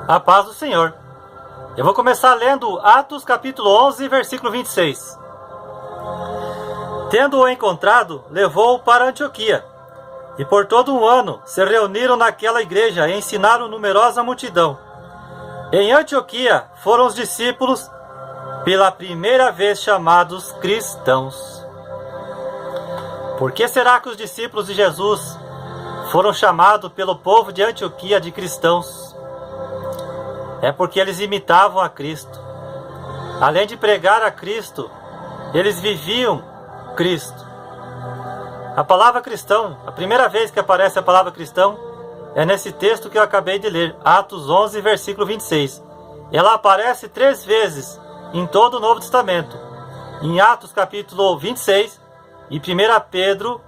A paz do Senhor. Eu vou começar lendo Atos capítulo 11, versículo 26. Tendo-o encontrado, levou-o para Antioquia. E por todo um ano se reuniram naquela igreja e ensinaram numerosa multidão. Em Antioquia foram os discípulos pela primeira vez chamados cristãos. Por que será que os discípulos de Jesus foram chamados pelo povo de Antioquia de cristãos? É porque eles imitavam a Cristo. Além de pregar a Cristo, eles viviam Cristo. A palavra cristão, a primeira vez que aparece a palavra cristão, é nesse texto que eu acabei de ler, Atos 11, versículo 26. Ela aparece 3 vezes em todo o Novo Testamento. Em Atos capítulo 26 e 1 Pedro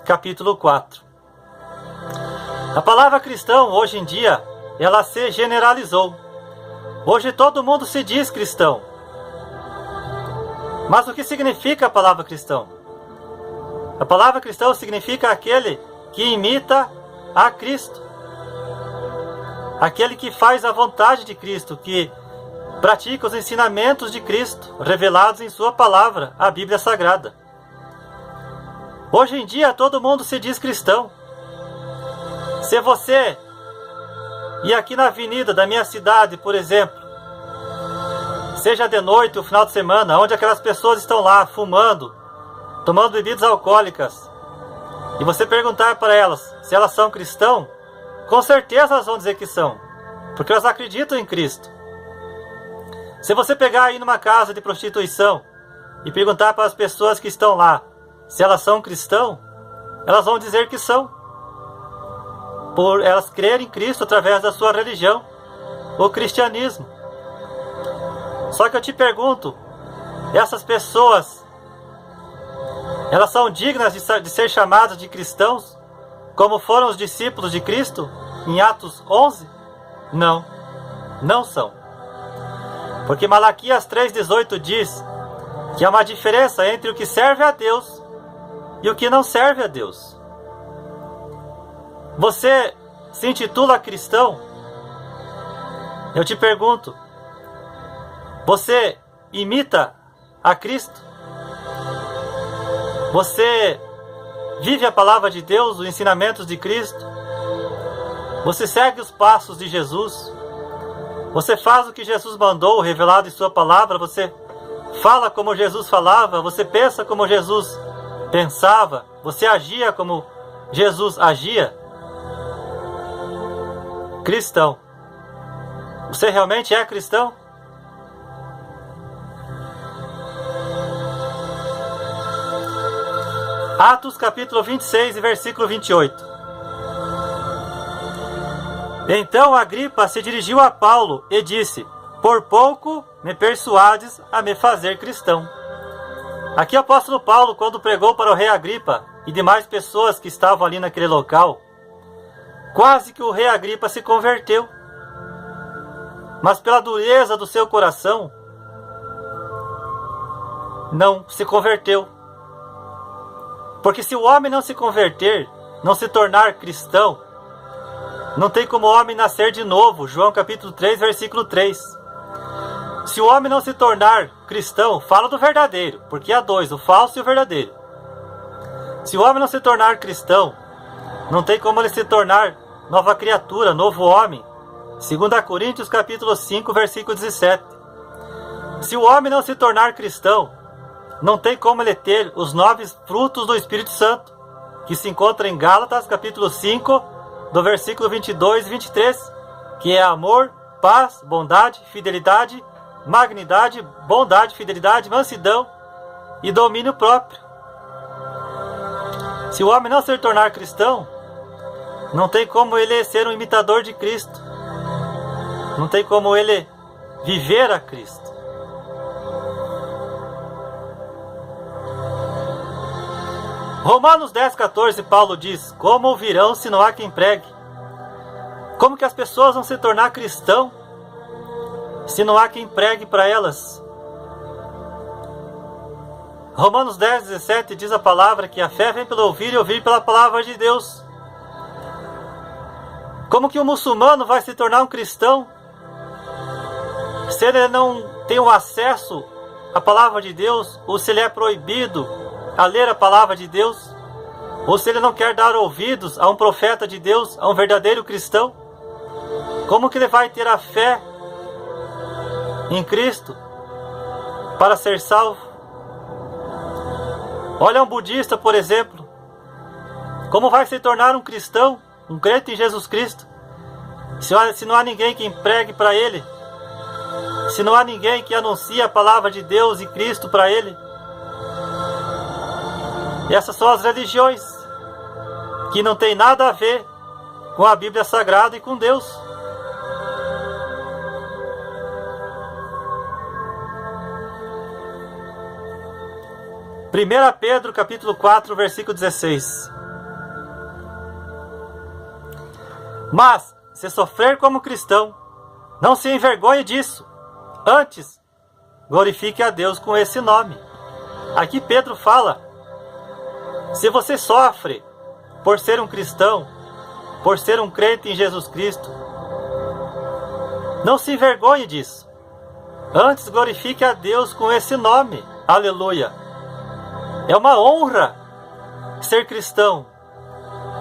capítulo 4. A palavra cristão, hoje em dia, ela se generalizou. Hoje todo mundo se diz cristão. Mas o que significa a palavra cristão? A palavra cristão significa aquele que imita a Cristo. Aquele que faz a vontade de Cristo, que pratica os ensinamentos de Cristo, revelados em sua palavra, a Bíblia Sagrada. Hoje em dia todo mundo se diz cristão. Se você ir aqui na avenida da minha cidade, por exemplo, seja de noite ou final de semana, onde aquelas pessoas estão lá fumando, tomando bebidas alcoólicas, e você perguntar para elas se elas são cristãos, com certeza elas vão dizer que são, porque elas acreditam em Cristo. Se você pegar aí numa casa de prostituição e perguntar para as pessoas que estão lá se elas são cristãos, elas vão dizer que são, por elas crerem em Cristo através da sua religião, o cristianismo. Só que eu te pergunto, essas pessoas, elas são dignas de ser chamadas de cristãos, como foram os discípulos de Cristo em Atos 11? Não, não são. Porque Malaquias 3,18 diz que há uma diferença entre o que serve a Deus e o que não serve a Deus. Você se intitula cristão? Eu te pergunto, você imita a Cristo? Você vive a palavra de Deus, os ensinamentos de Cristo? Você segue os passos de Jesus? Você faz o que Jesus mandou, revelado em sua palavra? Você fala como Jesus falava? Você pensa como Jesus pensava? Você agia como Jesus agia? Cristão. Você realmente é cristão? Atos capítulo 26 e versículo 28. Então Agripa se dirigiu a Paulo e disse: por pouco me persuades a me fazer cristão. Aqui o apóstolo Paulo, quando pregou para o rei Agripa e demais pessoas que estavam ali naquele local, quase que o rei Agripa se converteu. Mas pela dureza do seu coração, não se converteu. Porque se o homem não se converter, não se tornar cristão, não tem como o homem nascer de novo. João capítulo 3, versículo 3. Se o homem não se tornar cristão, fala do verdadeiro, porque há 2, o falso e o verdadeiro. Se o homem não se tornar cristão, não tem como ele se tornar nova criatura, novo homem. 2 Coríntios capítulo 5, versículo 17. Se o homem não se tornar cristão, não tem como ele ter os 9 frutos do Espírito Santo, que se encontra em Gálatas capítulo 5, do versículo 22 e 23, que é amor, paz, bondade, fidelidade, magnidade, bondade, fidelidade, mansidão e domínio próprio. Se o homem não se tornar cristão, não tem como ele ser um imitador de Cristo. Não tem como ele viver a Cristo. Romanos 10,14, Paulo diz: como ouvirão se não há quem pregue? Como que as pessoas vão se tornar cristão se não há quem pregue para elas? Romanos 10,17 diz a palavra que a fé vem pelo ouvir e ouvir pela palavra de Deus. Como que um muçulmano vai se tornar um cristão se ele não tem um acesso à palavra de Deus, ou se ele é proibido a ler a palavra de Deus, ou se ele não quer dar ouvidos a um profeta de Deus, a um verdadeiro cristão, como que ele vai ter a fé em Cristo para ser salvo? Olha um budista, por exemplo, como vai se tornar um cristão, um crente em Jesus Cristo, se não há ninguém que pregue para ele, se não há ninguém que anuncie a palavra de Deus e Cristo para ele? E essas são as religiões que não tem nada a ver com a Bíblia Sagrada e com Deus. Primeira Pedro, capítulo 4, versículo 16. Mas, se sofrer como cristão, não se envergonhe disso. Antes, glorifique a Deus com esse nome. Aqui Pedro fala: se você sofre por ser um cristão, por ser um crente em Jesus Cristo, não se envergonhe disso. Antes, glorifique a Deus com esse nome. Aleluia. É uma honra ser cristão.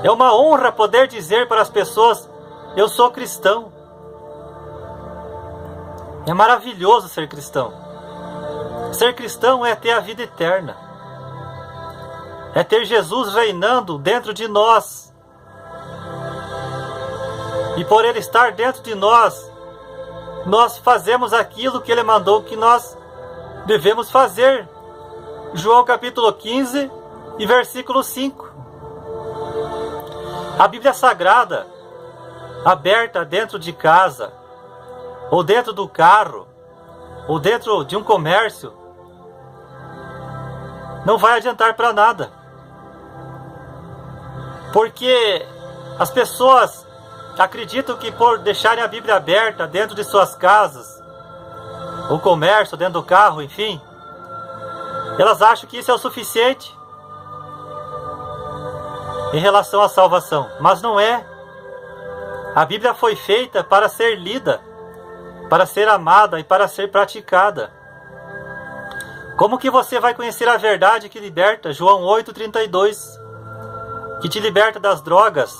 É uma honra poder dizer para as pessoas: eu sou cristão. É maravilhoso ser cristão. Ser cristão é ter a vida eterna. É ter Jesus reinando dentro de nós. E por Ele estar dentro de nós, nós fazemos aquilo que Ele mandou que nós devemos fazer. João capítulo 15 e versículo 5. A Bíblia Sagrada, aberta dentro de casa, ou dentro do carro, ou dentro de um comércio, não vai adiantar para nada. Porque as pessoas acreditam que por deixarem a Bíblia aberta dentro de suas casas, ou comércio, dentro do carro, enfim, elas acham que isso é o suficiente em relação à salvação. Mas não é. A Bíblia foi feita para ser lida, para ser amada e para ser praticada. Como que você vai conhecer a verdade que liberta? João 8,32. Que te liberta das drogas,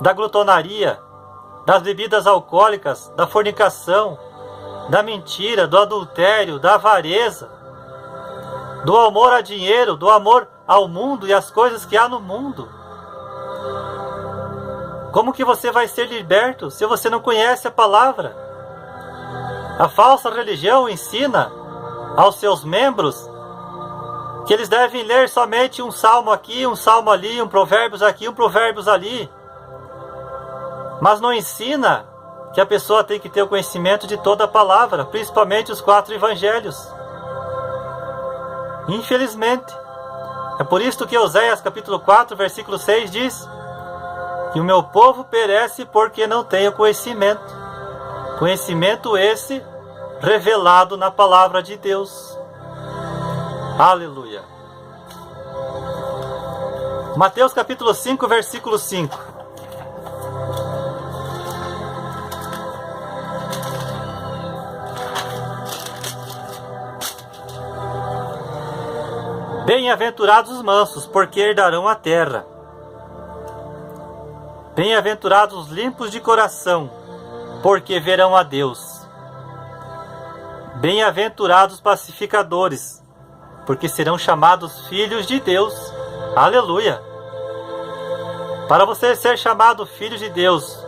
da glutonaria, das bebidas alcoólicas, da fornicação, da mentira, do adultério, da avareza, do amor a dinheiro, do amor ao mundo e às coisas que há no mundo. Como que você vai ser liberto se você não conhece a palavra? A falsa religião ensina aos seus membros que eles devem ler somente um salmo aqui, um salmo ali, um provérbios aqui, um provérbios ali. Mas não ensina que a pessoa tem que ter o conhecimento de toda a palavra, principalmente os 4 evangelhos. Infelizmente. É por isso que Oséias capítulo 4, versículo 6 diz que o meu povo perece porque não tem o conhecimento. Conhecimento esse revelado na palavra de Deus. Aleluia. Mateus capítulo 5, versículo 5. Bem-aventurados os mansos, porque herdarão a terra. Bem-aventurados os limpos de coração, porque verão a Deus. Bem-aventurados os pacificadores, porque serão chamados filhos de Deus. Aleluia! Para você ser chamado filho de Deus,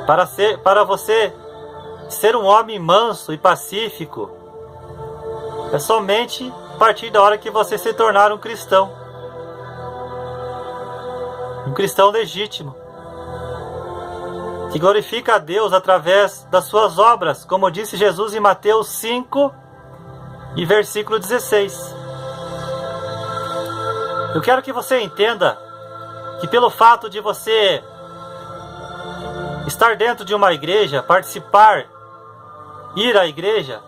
para você ser um homem manso e pacífico, é somente a partir da hora que você se tornar um cristão. Um cristão legítimo, que glorifica a Deus através das suas obras, como disse Jesus em Mateus 5 e versículo 16. Eu quero que você entenda que pelo fato de você estar dentro de uma igreja, participar, ir à igreja,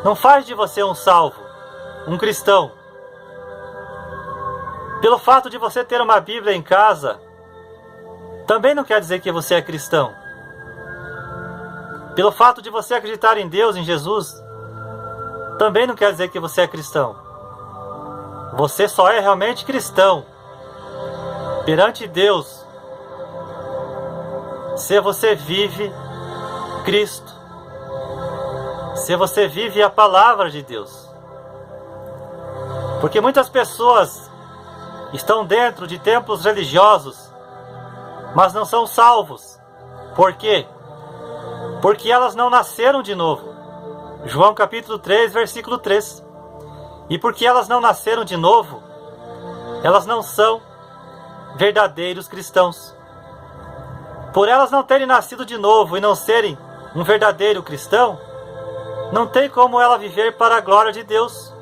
não faz de você um salvo, um cristão. Pelo fato de você ter uma Bíblia em casa, também não quer dizer que você é cristão. Pelo fato de você acreditar em Deus, em Jesus, também não quer dizer que você é cristão. Você só é realmente cristão perante Deus se você vive Cristo, se você vive a palavra de Deus. Porque muitas pessoas estão dentro de templos religiosos, mas não são salvos. Por quê? Porque elas não nasceram de novo. João capítulo 3, versículo 3. E porque elas não nasceram de novo, elas não são verdadeiros cristãos. Por elas não terem nascido de novo e não serem um verdadeiro cristão, não tem como ela viver para a glória de Deus,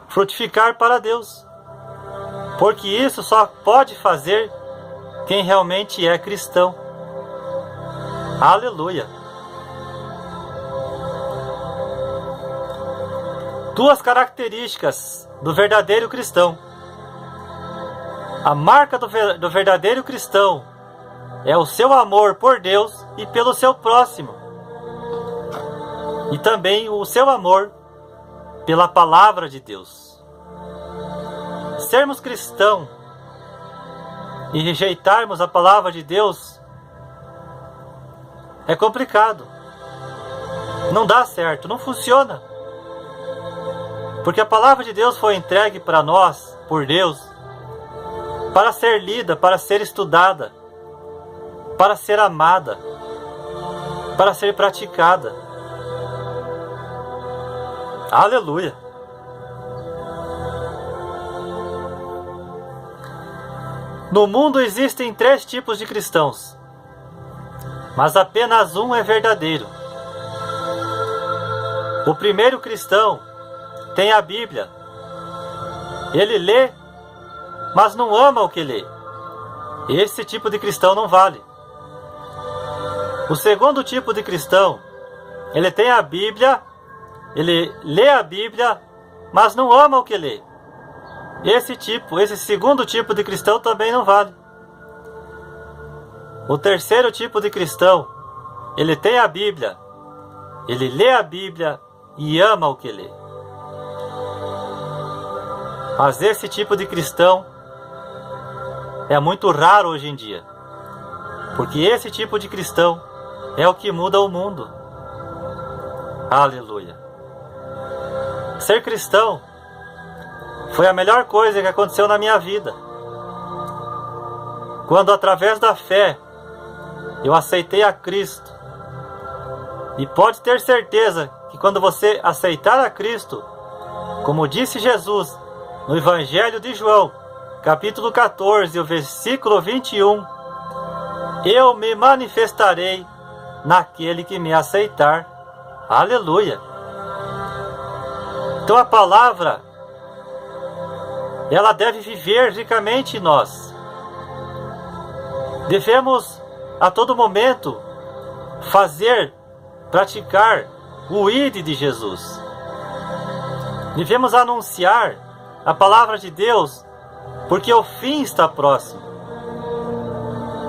frutificar para Deus. Porque isso só pode fazer quem realmente é cristão. Aleluia! Duas características do verdadeiro cristão. A marca do verdadeiro cristão é o seu amor por Deus e pelo seu próximo. E também o seu amor pela palavra de Deus. Sermos cristãos e rejeitarmos a palavra de Deus é complicado. Não dá certo, não funciona. Porque a palavra de Deus foi entregue para nós, por Deus, para ser lida, para ser estudada, para ser amada, para ser praticada. Aleluia! No mundo existem 3 tipos de cristãos, mas apenas um é verdadeiro. O primeiro cristão tem a Bíblia. Ele lê, mas não ama o que lê. Esse tipo de cristão não vale. O segundo tipo de cristão, ele tem a Bíblia, ele lê a Bíblia, mas não ama o que lê. Esse segundo tipo de cristão também não vale. O terceiro tipo de cristão, ele tem a Bíblia, ele lê a Bíblia e ama o que lê. Mas esse tipo de cristão é muito raro hoje em dia. Porque esse tipo de cristão é o que muda o mundo. Aleluia. Ser cristão foi a melhor coisa que aconteceu na minha vida. Quando através da fé eu aceitei a Cristo. E pode ter certeza que quando você aceitar a Cristo, como disse Jesus no Evangelho de João, capítulo 14, o versículo 21, eu me manifestarei naquele que me aceitar. Aleluia! Então a palavra, ela deve viver ricamente em nós. Devemos a todo momento praticar o ID de Jesus. Devemos anunciar a palavra de Deus, porque o fim está próximo.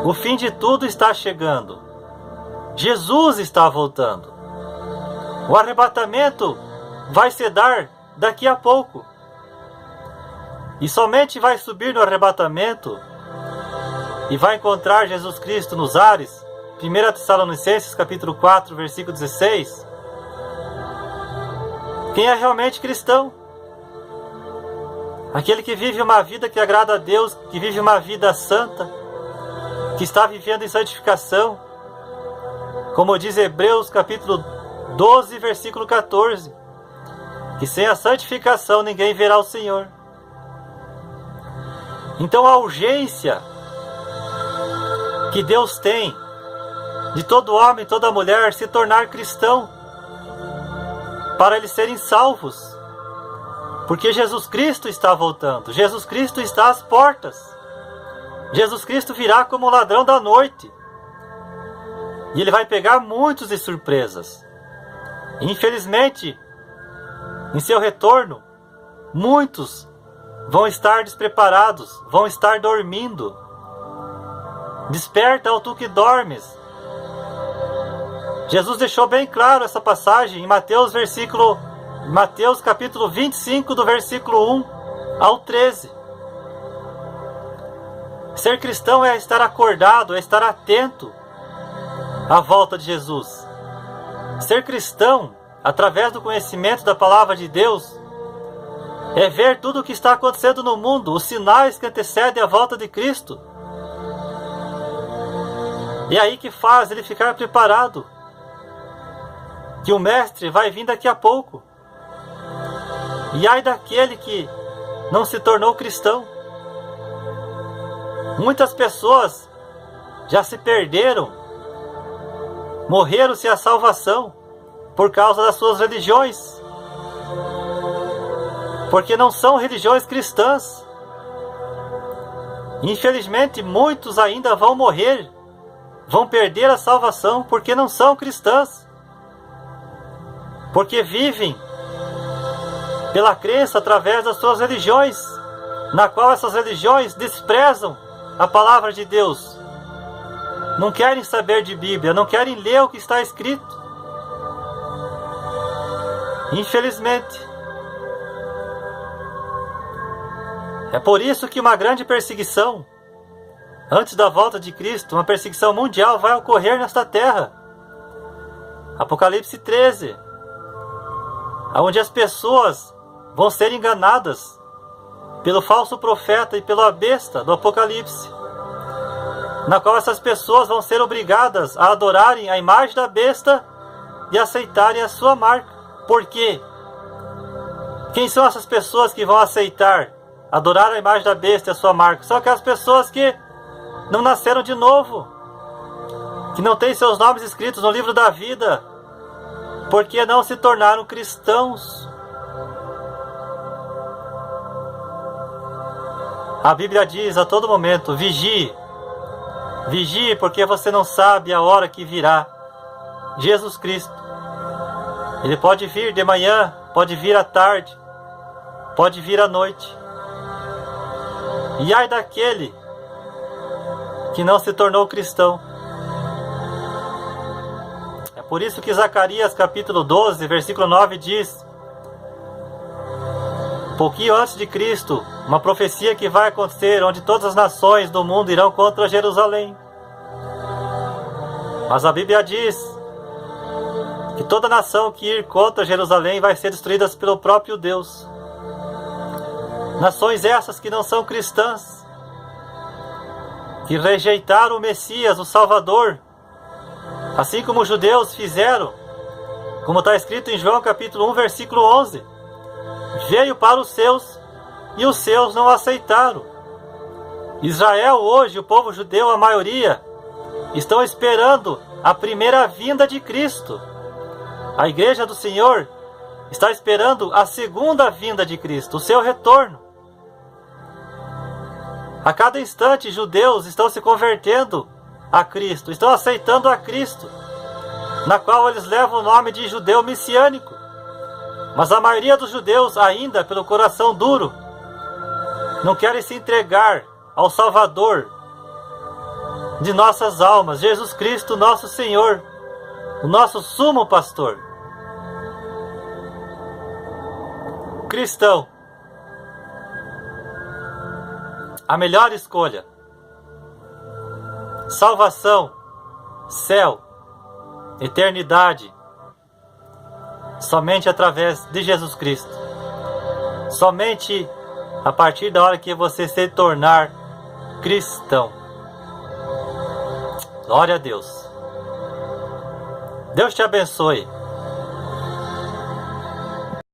O fim de tudo está chegando. Jesus está voltando. O arrebatamento vai se dar daqui a pouco. E somente vai subir no arrebatamento e vai encontrar Jesus Cristo nos ares. 1 Tessalonicenses capítulo 4, versículo 16. Quem é realmente cristão? Aquele que vive uma vida que agrada a Deus, que vive uma vida santa, que está vivendo em santificação. Como diz Hebreus capítulo 12, versículo 14. Que sem a santificação ninguém verá o Senhor. Então a urgência que Deus tem de todo homem, toda mulher se tornar cristão, para eles serem salvos. Porque Jesus Cristo está voltando. Jesus Cristo está às portas. Jesus Cristo virá como ladrão da noite. E Ele vai pegar muitos de surpresas. Infelizmente, em seu retorno, muitos vão estar despreparados, vão estar dormindo. Desperta, ó tu que dormes. Jesus deixou bem claro essa passagem em Mateus capítulo 25, do versículo 1 ao 13. Ser cristão é estar acordado, é estar atento à volta de Jesus. Ser cristão, através do conhecimento da palavra de Deus, é ver tudo o que está acontecendo no mundo, os sinais que antecedem a volta de Cristo. E é aí que faz ele ficar preparado, que o Mestre vai vir daqui a pouco. E ai daquele que não se tornou cristão. Muitas pessoas já se perderam, morreram sem a salvação por causa das suas religiões, porque não são religiões cristãs. Infelizmente, muitos ainda vão morrer, vão perder a salvação porque não são cristãs, porque vivem pela crença através das suas religiões, na qual essas religiões desprezam a palavra de Deus. Não querem saber de Bíblia, não querem ler o que está escrito. Infelizmente. É por isso que uma grande perseguição, antes da volta de Cristo, uma perseguição mundial vai ocorrer nesta terra. Apocalipse 13, onde as pessoas vão ser enganadas pelo falso profeta e pela besta do Apocalipse, na qual essas pessoas vão ser obrigadas a adorarem a imagem da besta e aceitarem a sua marca. Por quê? Quem são essas pessoas que vão aceitar adorar a imagem da besta e a sua marca? São aquelas pessoas que não nasceram de novo, que não têm seus nomes escritos no livro da vida, porque não se tornaram cristãos. A Bíblia diz a todo momento: vigie, vigie, porque você não sabe a hora que virá Jesus Cristo. Ele pode vir de manhã, pode vir à tarde, pode vir à noite. E ai daquele que não se tornou cristão. É por isso que Zacarias capítulo 12, versículo 9 diz, pouquinho antes de Cristo, uma profecia que vai acontecer, onde todas as nações do mundo irão contra Jerusalém. Mas a Bíblia diz que toda nação que ir contra Jerusalém vai ser destruída pelo próprio Deus. Nações essas que não são cristãs, que rejeitaram o Messias, o Salvador, assim como os judeus fizeram, como está escrito em João capítulo 1, versículo 11. Veio para os seus, e os seus não aceitaram. Israel hoje, o povo judeu, a maioria, estão esperando a primeira vinda de Cristo. A igreja do Senhor está esperando a segunda vinda de Cristo, o seu retorno. A cada instante, judeus estão se convertendo a Cristo, estão aceitando a Cristo, na qual eles levam o nome de judeu messiânico. Mas a maioria dos judeus, ainda pelo coração duro, não querem se entregar ao Salvador de nossas almas, Jesus Cristo, nosso Senhor, o nosso sumo pastor. Cristão, a melhor escolha, salvação, céu, eternidade, somente através de Jesus Cristo. Somente a partir da hora que você se tornar cristão. Glória a Deus. Deus te abençoe.